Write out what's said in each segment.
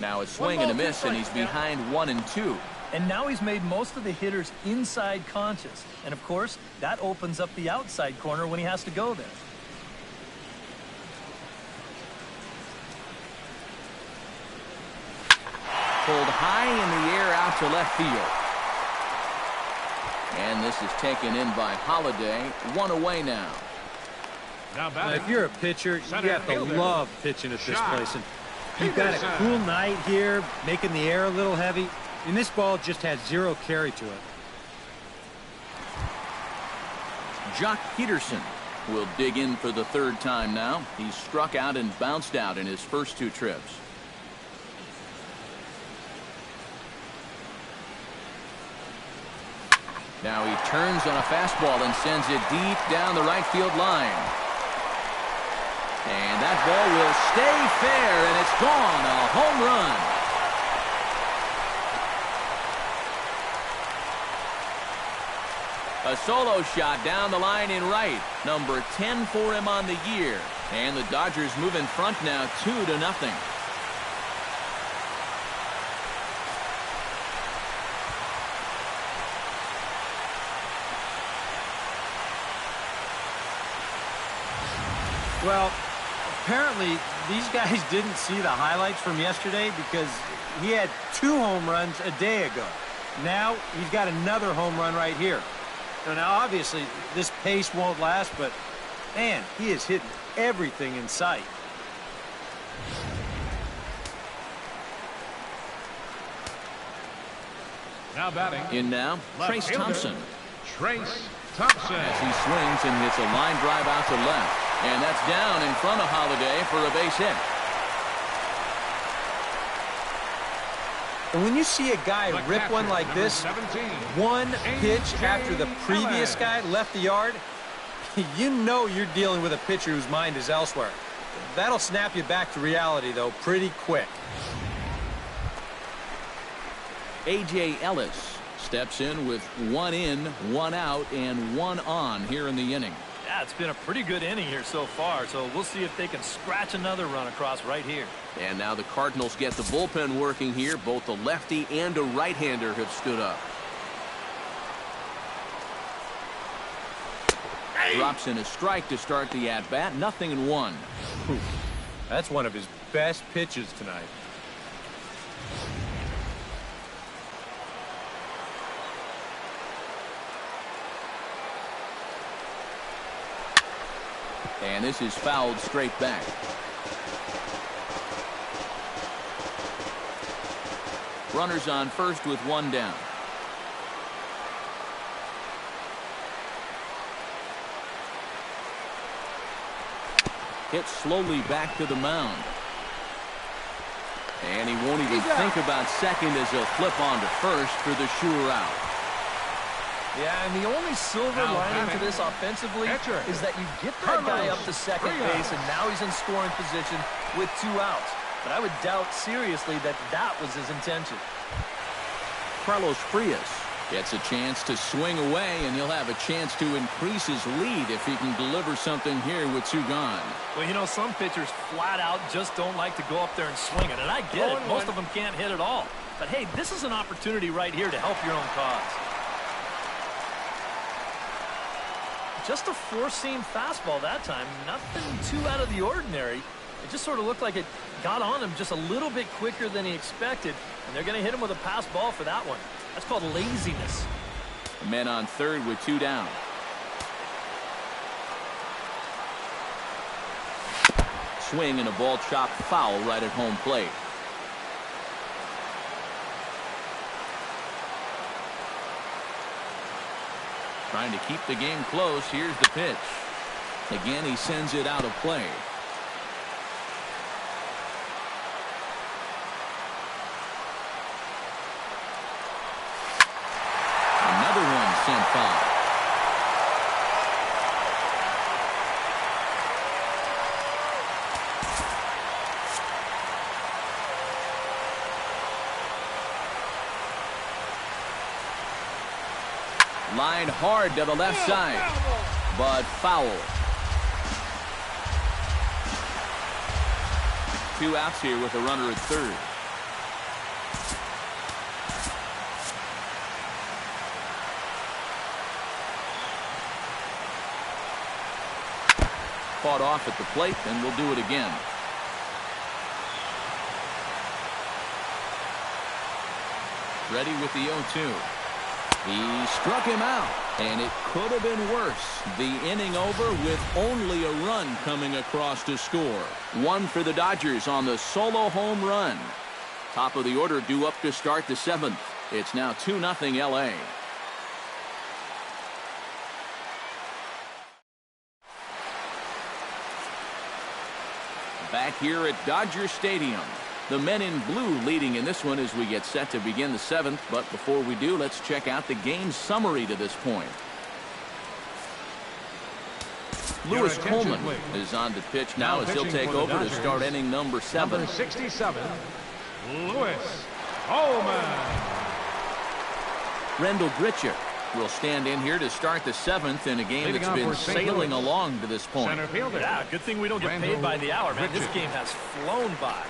Now a swing and a miss, and he's behind 1-2. And now he's made most of the hitters inside conscious. And, of course, that opens up the outside corner when he has to go there. Pulled high in the air out to left field. And this is taken in by Holiday. 1 away now. Now if you're a pitcher, you have to love pitching at this place. And you've got a cool night here, making the air a little heavy. And this ball just has 0 carry to it. Jock Peterson will dig in for the 3rd time now. He's struck out and bounced out in his first 2 trips. Now he turns on a fastball and sends it deep down the right field line. And that ball will stay fair, and it's gone. A home run. A solo shot down the line in right. Number 10 for him on the year. And the Dodgers move in front now 2-0. Well, apparently these guys didn't see the highlights from yesterday because he had 2 home runs a day ago. Now he's got another home run right here. Now obviously this pace won't last, but man, he is hitting everything in sight. Now batting. In now, Trace Thompson. Trace Thompson. As he swings and hits a line drive out to left. And that's down in front of Holiday for a base hit. And when you see a guy rip one like this, 1 pitch after the previous guy left the yard, you know you're dealing with a pitcher whose mind is elsewhere. That'll snap you back to reality, though, pretty quick. A.J. Ellis steps in with 1 in, 1 out, and 1 on here in the inning. Yeah, it's been a pretty good inning here so far, so we'll see if they can scratch another run across right here. And now the Cardinals get the bullpen working here. Both a lefty and a right-hander have stood up. Drops in a strike to start the at-bat. 0-1. That's one of his best pitches tonight. And this is fouled straight back. Runners on first with 1 down. Hit slowly back to the mound. And he won't even think about second as he'll flip on to first for the sure out. Yeah, and the only silver lining to this offensively is that you get that guy up to second base, and now he's in scoring position with 2 outs. But I would doubt seriously that that was his intention. Carlos Frias gets a chance to swing away, and he'll have a chance to increase his lead if he can deliver something here with 2 gone. Well, you know, some pitchers flat out just don't like to go up there and swing it, and I get it. Most of them can't hit at all. But, hey, this is an opportunity right here to help your own cause. Just a 4-seam fastball that time. Nothing too out of the ordinary. It just sort of looked like it got on him just a little bit quicker than he expected. And they're going to hit him with a pass ball for that one. That's called laziness. Men on third with 2 down. Swing and a ball chopped foul right at home plate. Trying to keep the game close. Here's the pitch. Again, he sends it out of play. Another one sent foul. Line hard to the left side, but foul. 2 outs here with a runner at third. fought off at the plate, and will do it again. Ready with the 0-2. He struck him out, and it could have been worse. The inning over with only a run coming across to score. One for the Dodgers on the solo home run. Top of the order due up to start the 7th. It's now 2-0 LA. Back here at Dodger Stadium. The men in blue leading in this one as we get set to begin the 7th. But before we do, let's check out the game summary to this point. Lewis Coleman is on to pitch now as he'll take over to start inning number 7. Number 67, Lewis Coleman. Rendell Grichuk will stand in here to start the 7th in a game that's been sailing along to this point. Center fielder. Yeah, good thing we don't get paid by the hour, man. This game has flown by.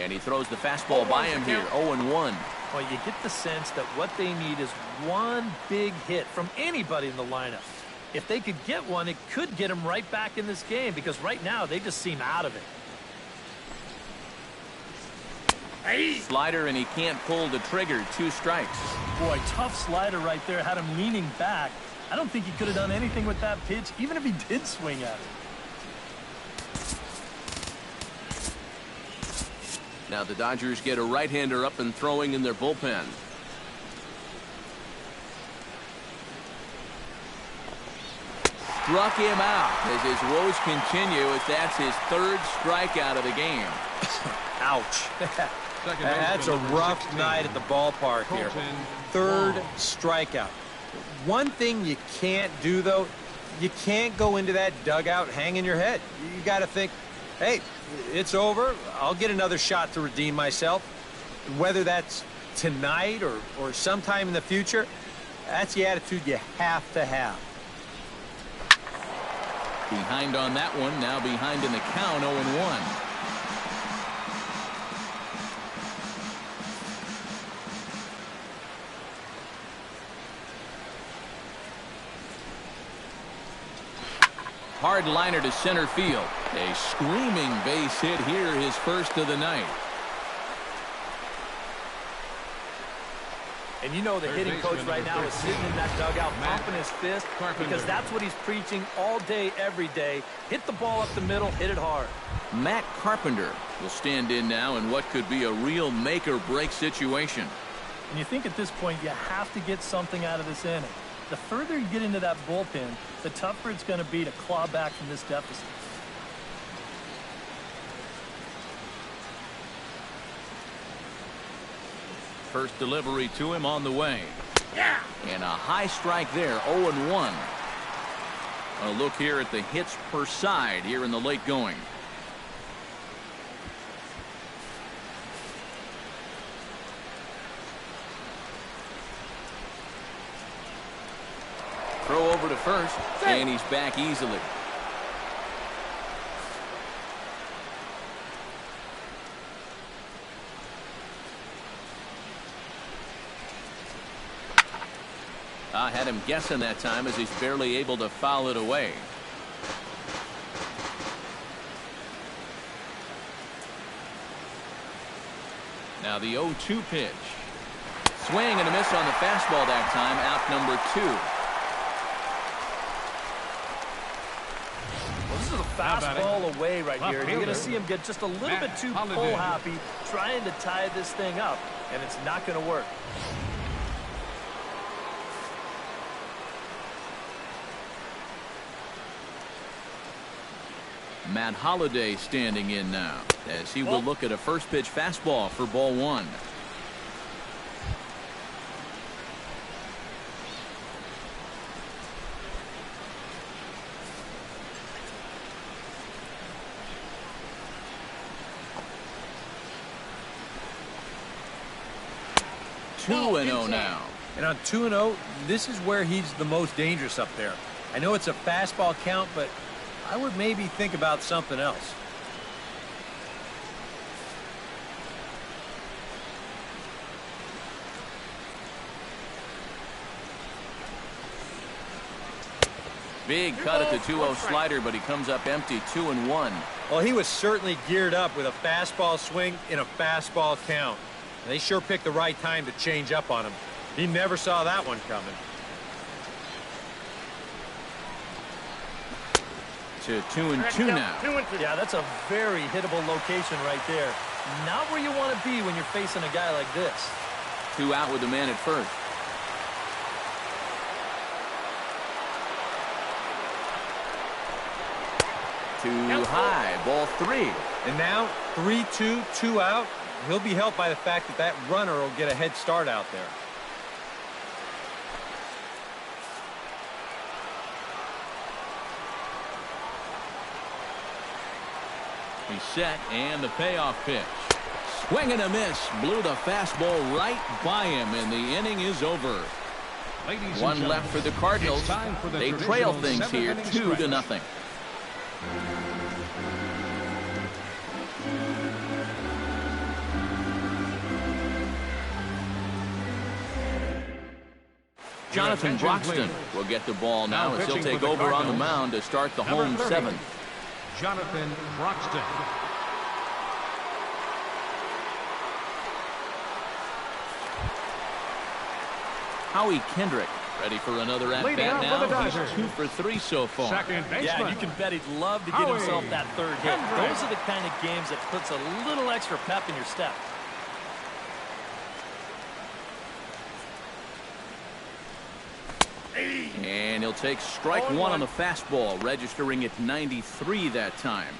And he throws the fastball by him here, 0-1. Well, you get the sense that what they need is one big hit from anybody in the lineup. If they could get one, it could get them right back in this game, because right now they just seem out of it. Slider, and he can't pull the trigger. 2 strikes. Boy, tough slider right there. Had him leaning back. I don't think he could have done anything with that pitch, even if he did swing at it. Now the Dodgers get a right-hander up and throwing in their bullpen. Struck him out as his woes continue, as that's his 3rd strikeout of the game. Ouch. That's a rough night at the ballpark here. 3rd strikeout. One thing you can't do, though, you can't go into that dugout hanging your head. You got to think, hey, it's over. I'll get another shot to redeem myself. Whether that's tonight or sometime in the future, that's the attitude you have to have. Behind on that one, now behind in the count, 0-1. Hard liner to center field. A screaming base hit here, his first of the night. And you know the hitting coach right now is sitting in that dugout pumping his fist, because that's what he's preaching all day, every day. Hit the ball up the middle, hit it hard. Matt Carpenter will stand in now in what could be a real make-or-break situation. And you think at this point you have to get something out of this inning. The further you get into that bullpen, the tougher it's going to be to claw back from this deficit. First delivery to him on the way. Yeah. And a high strike there, 0-1. A look here at the hits per side here in the late going. Throw over to first, and he's back easily. I had him guessing that time, as he's barely able to foul it away. Now the 0-2 pitch. Swing and a miss on the fastball that time, out number 2. Well, this is a fastball away right here. You're going to see him get just a little bit too pull happy trying to tie this thing up, and it's not going to work. Matt Holliday standing in now, as he will look at a first pitch fastball for ball 1. Two and 0 now. And on 2-0, this is where he's the most dangerous up there. I know it's a fastball count, but I would maybe think about something else. Big cut at the 2-0 slider, but he comes up empty, 2-1. Well, he was certainly geared up with a fastball swing in a fastball count. They sure picked the right time to change up on him. He never saw that one coming. To 2-2 now. Yeah, that's a very hittable location right there. Not where you want to be when you're facing a guy like this. 2 out with the man at first. Too high, ball 3. And now 3-2, 2 out. He'll be helped by the fact that that runner will get a head start out there. He's set, and the payoff pitch. Swing and a miss. Blew the fastball right by him, and the inning is over. One left for the Cardinals. They trail things here 2-0. Jonathan Broxton will get the ball now as he'll take over on the mound to start the home 7th. Jonathan Broxton. Howie Kendrick ready for another at-bat now. He's 2 for 3 so far. Second baseman. Yeah, you can bet he'd love to get himself that 3rd hit. Those are the kind of games that puts a little extra pep in your step. And he'll take strike 1 on the fastball, registering at 93 that time.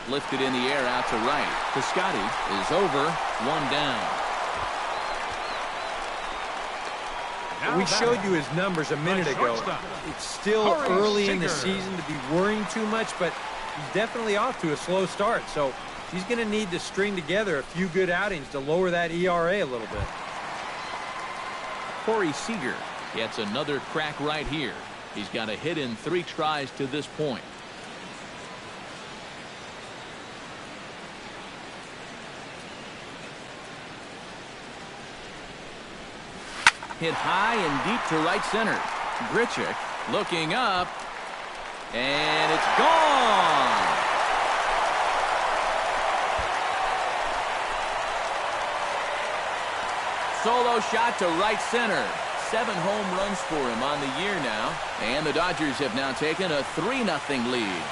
Lifted in the air out to right. Piscotty is over, 1 down. We showed you his numbers a minute ago. It's still early in the season to be worrying too much, but he's definitely off to a slow start. So he's going to need to string together a few good outings to lower that ERA a little bit. Corey Seager gets another crack right here. He's got a hit in 3 tries to this point. Hit high and deep to right center. Grichuk looking up, and it's gone. Solo shot to right center. 7 home runs for him on the year now, and the Dodgers have now taken a 3-0 lead.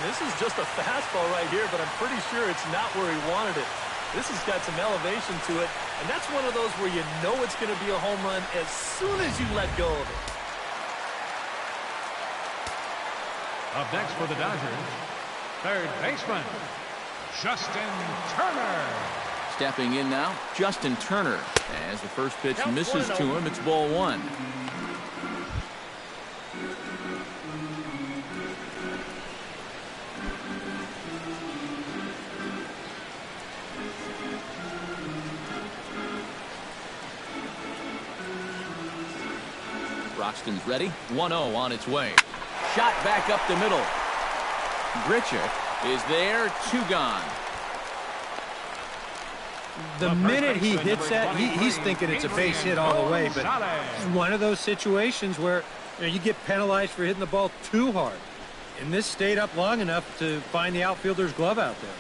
This is just a fastball right here, but I'm pretty sure it's not where he wanted it. This has got some elevation to it, and that's one of those where you know it's going to be a home run as soon as you let go of it. Up next for the Dodgers, 3rd baseman, Justin Turner. Stepping in now, Justin Turner. As the first pitch misses to him, it's ball 1. Broxton's ready. 1-0 on its way. Shot back up the middle. Grichuk is there. 2 gone. The minute he hits that, he's thinking it's a base hit all the way, but it's one of those situations where you get penalized for hitting the ball too hard. And this stayed up long enough to find the outfielder's glove out there.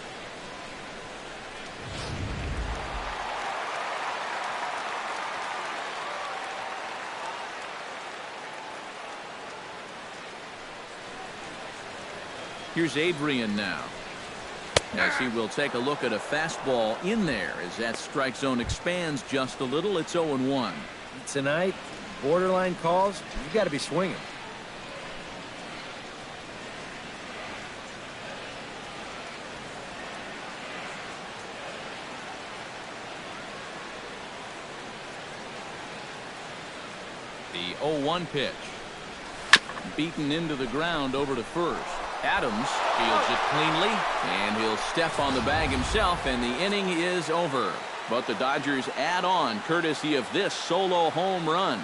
Here's Adrian now, as he will take a look at a fastball in there as that strike zone expands just a little. It's 0-1. Tonight, borderline calls, you got to be swinging. The 0-1 pitch. Beaten into the ground over to first. Adams fields it cleanly, and he'll step on the bag himself, and the inning is over. But the Dodgers add on courtesy of this solo home run.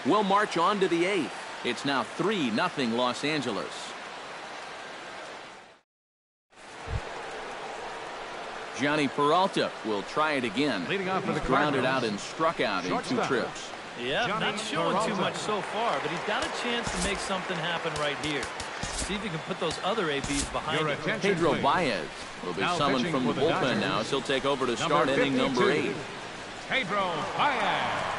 We'll march on to the 8th. It's now 3-0 Los Angeles. Johnny Peralta will try it again. Leading off for the grounded Cardinals, out and struck out in 2 trips. Yeah, Johnny not showing too Peralta. much so far, but he's got a chance to make something happen right here. See if he can put those other ABs behind Your him. attention, Pedro please. Baez will be Now summoned pitching from the for the bullpen Dodgers, now as he'll take over to number start inning number 52, 8. Pedro Baez.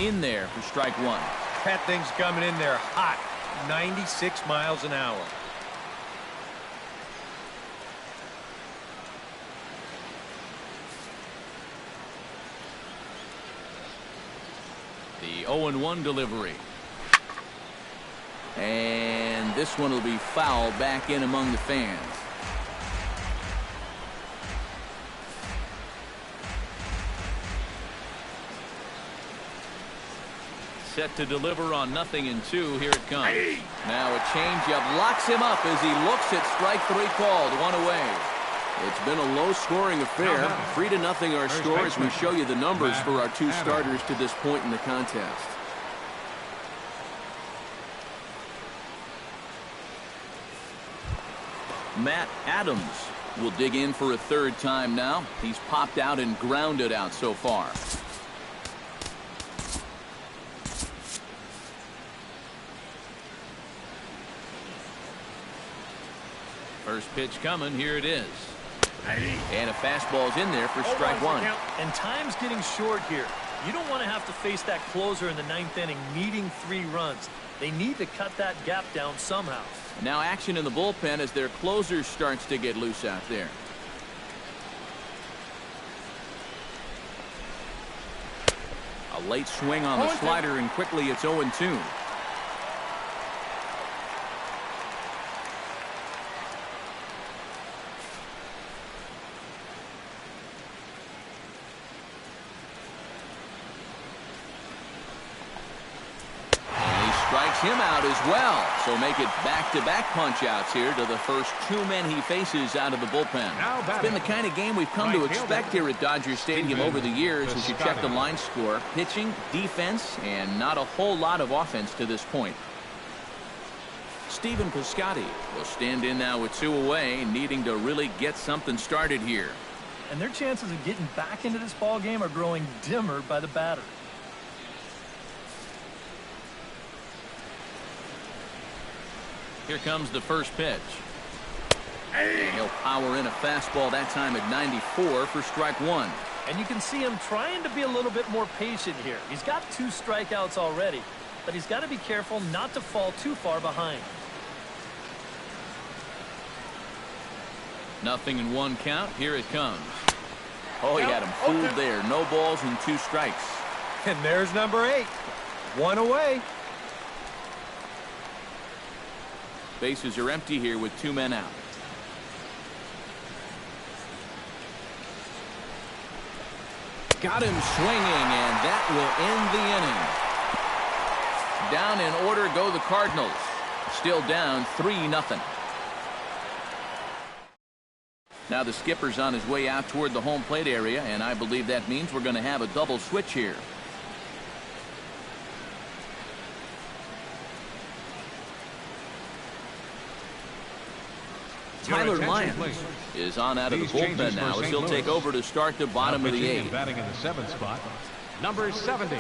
In there for strike 1. That thing's coming in there hot. 96 miles an hour. The 0-1 delivery. And this one will be fouled back in among the fans. Set to deliver on 0-2. Here it comes. Now a changeup locks him up as he looks at strike 3 called. 1 away. It's been a low-scoring affair. 3-0 our score as we show you the numbers for our 2 starters to this point in the contest. Matt Adams will dig in for a 3rd time now. He's popped out and grounded out so far. First pitch coming. Here it is. And a fastball's in there for strike 1. And time's getting short here. You don't want to have to face that closer in the 9th inning needing 3 runs. They need to cut that gap down somehow. Now action in the bullpen as their closer starts to get loose out there. A late swing on the slider, and quickly it's 0-2. Strikes him out as well. So make it back-to-back punch-outs here to the first 2 men he faces out of the bullpen. It's been the kind of game we've come to expect here at Dodger Stadium over the years as you check the line score. Pitching, defense, and not a whole lot of offense to this point. Stephen Piscotty will stand in now with 2 away, needing to really get something started here. And their chances of getting back into this ball game are growing dimmer by the batter. Here comes the first pitch. And he'll power in a fastball that time at 94 for strike 1. And you can see him trying to be a little bit more patient here. He's got 2 strikeouts already, but he's got to be careful not to fall too far behind. 0-1 count. Here it comes. Oh, he had him fooled there. No balls and 2 strikes. And there's number 8. 1 away. Bases are empty here with 2 men out. Got him swinging, and that will end the inning. Down in order go the Cardinals. Still down 3-0. Now the skipper's on his way out toward the home plate area, and I believe that means we're going to have a double switch here. Tyler Lyons is on out of the bullpen now as he'll take over to start the bottom of the 8th. Batting in the 7th spot, number 70,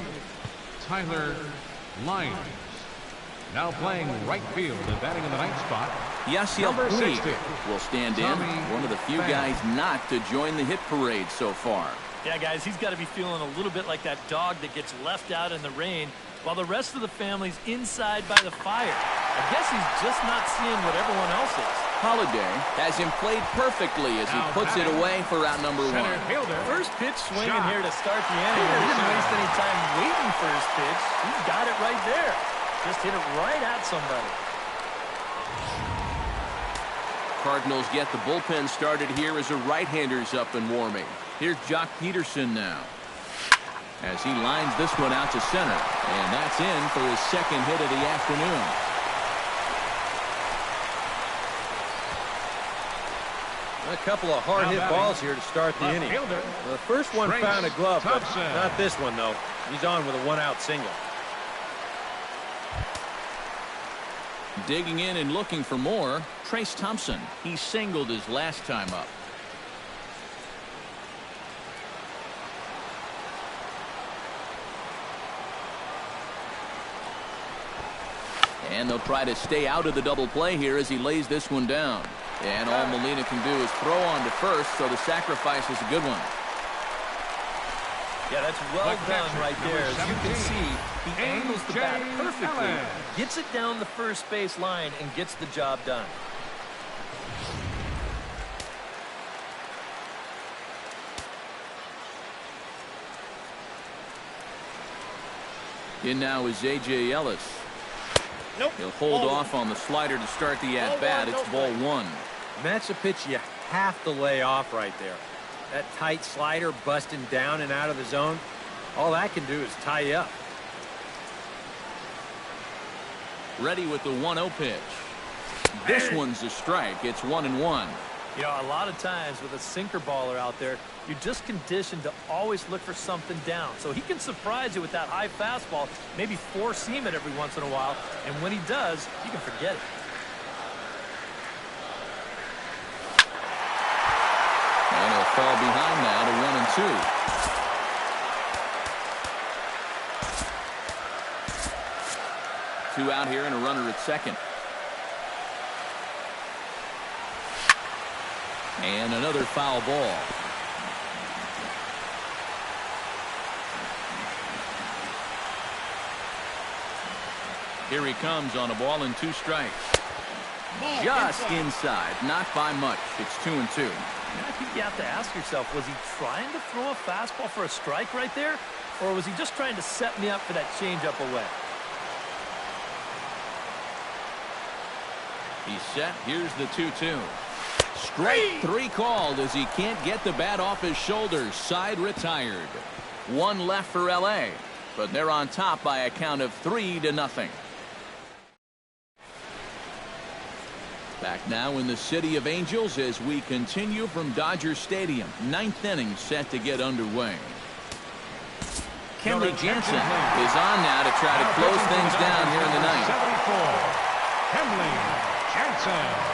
Tyler Lyons. Now playing right field and batting in the 9th spot, Yasiel number Puig 60, will stand in. Tommy One of the few Pham. guys not to join the hit parade so far. Yeah, guys, he's got to be feeling a little bit like that dog that gets left out in the rain while the rest of the family's inside by the fire. I guess he's just not seeing what everyone else is. Holiday has him played perfectly as he puts it away for out number 1. center fielder, First pitch swinging Shot. here to start the inning. He didn't waste any time waiting for his pitch. He got it right there. Just hit it right at somebody. Cardinals get the bullpen started here as a right-hander's up and warming. Here's Jock Peterson now. as he lines this one out to center. And that's in for his second hit of the afternoon. A couple of hard-hit balls here to start the inning. The first one found a glove, but not this one, though. He's on with a one-out single. Digging in and looking for more, Trace Thompson. He singled his last time up. And they'll try to stay out of the double play here as he lays this one down. And all Molina can do is throw on to first, so the sacrifice is a good one. Yeah, that's well done right there. As you can see, he angles the bat perfectly, gets it down the first base line, and gets the job done. In now is A.J. Ellis. Nope. He'll hold off on the slider to start the at-bat. It's ball one. And that's a pitch you have to lay off right there. That tight slider busting down and out of the zone, all that can do is tie you up. Ready with the 1-0 pitch. This one's a strike. It's 1-1. You know, a lot of times with a sinker baller out there, you're just conditioned to always look for something down. So he can surprise you with that high fastball, maybe four-seam it every once in a while, and when he does, you can forget it. And he'll fall behind now to 1-2. Two out here and a runner at second. And another foul ball. Here he comes on a ball and 2 strikes. Just inside, not by much. It's 2-2. I think you have to ask yourself, was he trying to throw a fastball for a strike right there? Or was he just trying to set me up for that changeup away? He's set. Here's the 2-2. Strike 3 called as he can't get the bat off his shoulders. Side retired. 1 left for L.A., but they're on top by a count of 3-0. Back now in the City of Angels as we continue from Dodger Stadium. 9th inning set to get underway. Kenley Jansen is on now to try to close things down here in the ninth. 74, Kenley Jansen.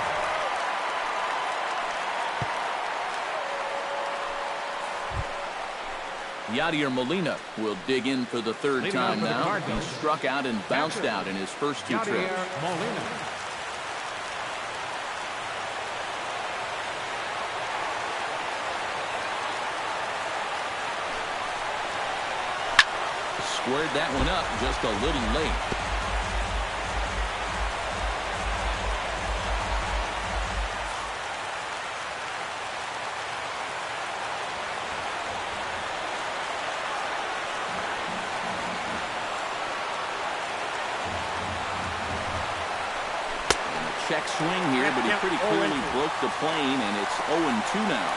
Yadier Molina will dig in for the 3rd time now. He struck out and bounced out in his first 2 trips. Molina. Squared that one up just a little late. Check swing here, but he pretty clearly broke the plane, and it's 0-2 now.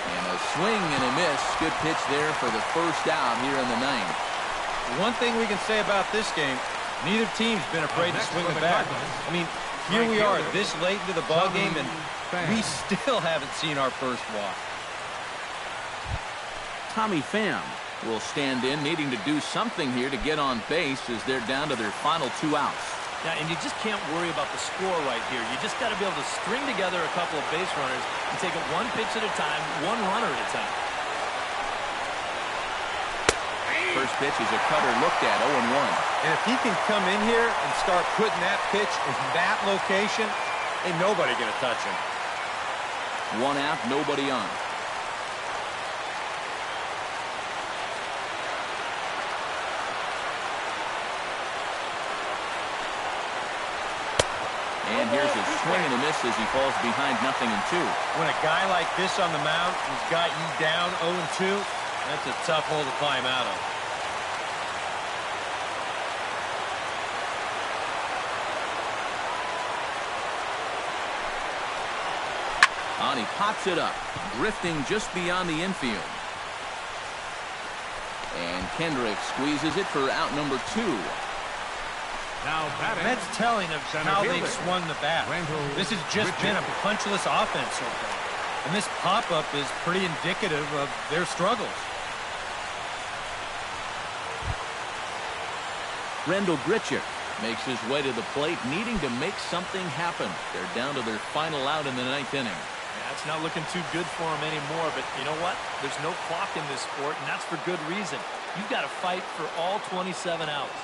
And a swing and a miss. Good pitch there for the first out here in the 9th. One thing we can say about this game, neither team's been afraid to swing the bat. I mean, here we are this late into the ball game, and we still haven't seen our first walk. Tommy Pham will stand in, needing to do something here to get on base as they're down to their final 2 outs. Yeah, and you just can't worry about the score right here. You just got to be able to string together a couple of base runners and take it 1 pitch at a time, 1 runner at a time. First pitch is a cutter looked at, 0-1. And if he can come in here and start putting that pitch in that location, ain't nobody going to touch him. 1 out, nobody on. And here's a swing and a miss as he falls behind 0-2. When a guy like this on the mound has got you down 0-2, that's a tough hole to climb out of. And he pops it up, drifting just beyond the infield. And Kendrick squeezes it for out number 2. Now batting. That's telling of Center how fielder. they've swung the bat. Randall This has just been a punchless offense so far. And this pop-up is pretty indicative of their struggles. Rendell Gritchick makes his way to the plate, needing to make something happen. They're down to their final out in the 9th inning. Yeah, it's not looking too good for him anymore, but you know what? There's no clock in this sport, and that's for good reason. You've got to fight for all 27 outs.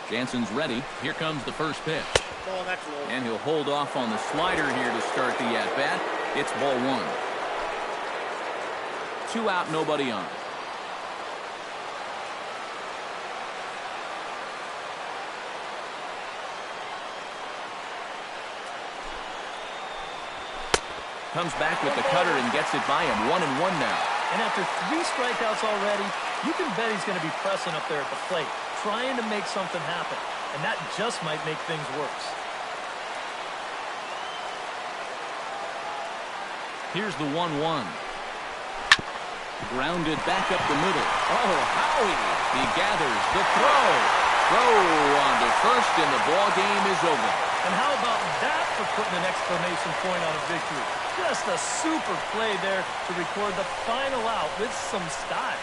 Jansen's ready. Here comes the first pitch. Oh, that's low. And he'll hold off on the slider here to start the at-bat. It's ball 1. 2 out, nobody on. Comes back with the cutter and gets it by him. 1-1 now. And after 3 strikeouts already, you can bet he's going to be pressing up there at the plate, trying to make something happen. And that just might make things worse. Here's the 1-1. Grounded back up the middle. Oh, Howie! He gathers the throw. Throw on to first, and the ball game is over. And how about that for putting an exclamation point on a victory? Just a super play there to record the final out with some style.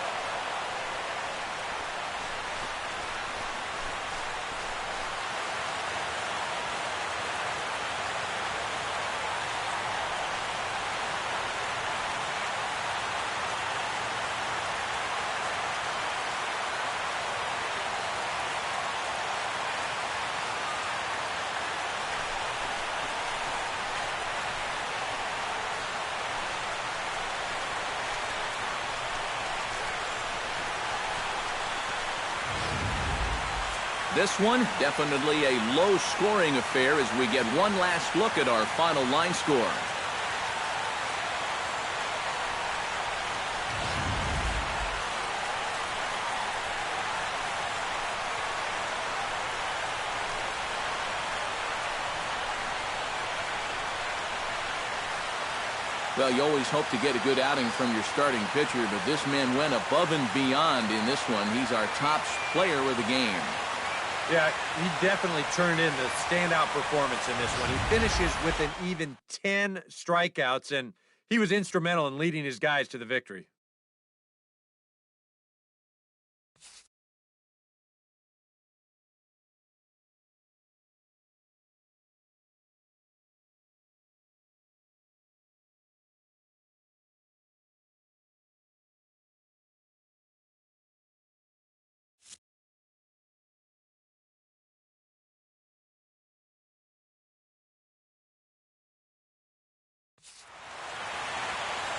This one, definitely a low-scoring affair as we get one last look at our final line score. Well, you always hope to get a good outing from your starting pitcher, but this man went above and beyond in this one. He's our top player of the game. Yeah, he definitely turned in the standout performance in this one. He finishes with an even 10 strikeouts, and he was instrumental in leading his guys to the victory.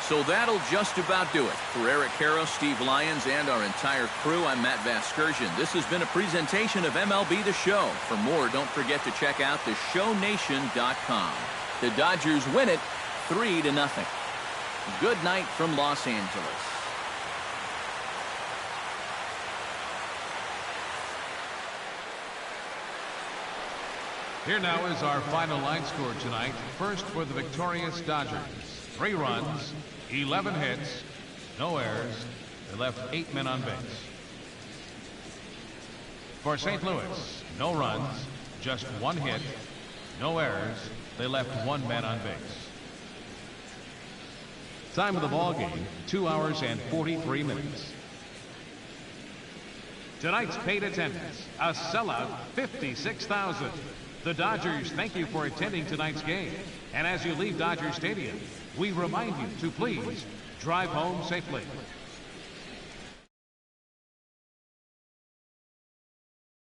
So that'll just about do it. For Eric Harrow, Steve Lyons, and our entire crew, I'm Matt Vasgersian. This has been a presentation of MLB The Show. For more, don't forget to check out theshownation.com. The Dodgers win it 3-0. Good night from Los Angeles. Here now is our final line score tonight. First for the victorious Dodgers. 3 runs, 11 hits, no errors. They left 8 men on base. For St. Louis, no runs, just 1 hit, no errors. They left 1 man on base. Time of the ball game, 2 hours and 43 minutes. Tonight's paid attendance, a sellout 56,000. The Dodgers thank you for attending tonight's game. And as you leave Dodger Stadium, we remind you to please drive home safely.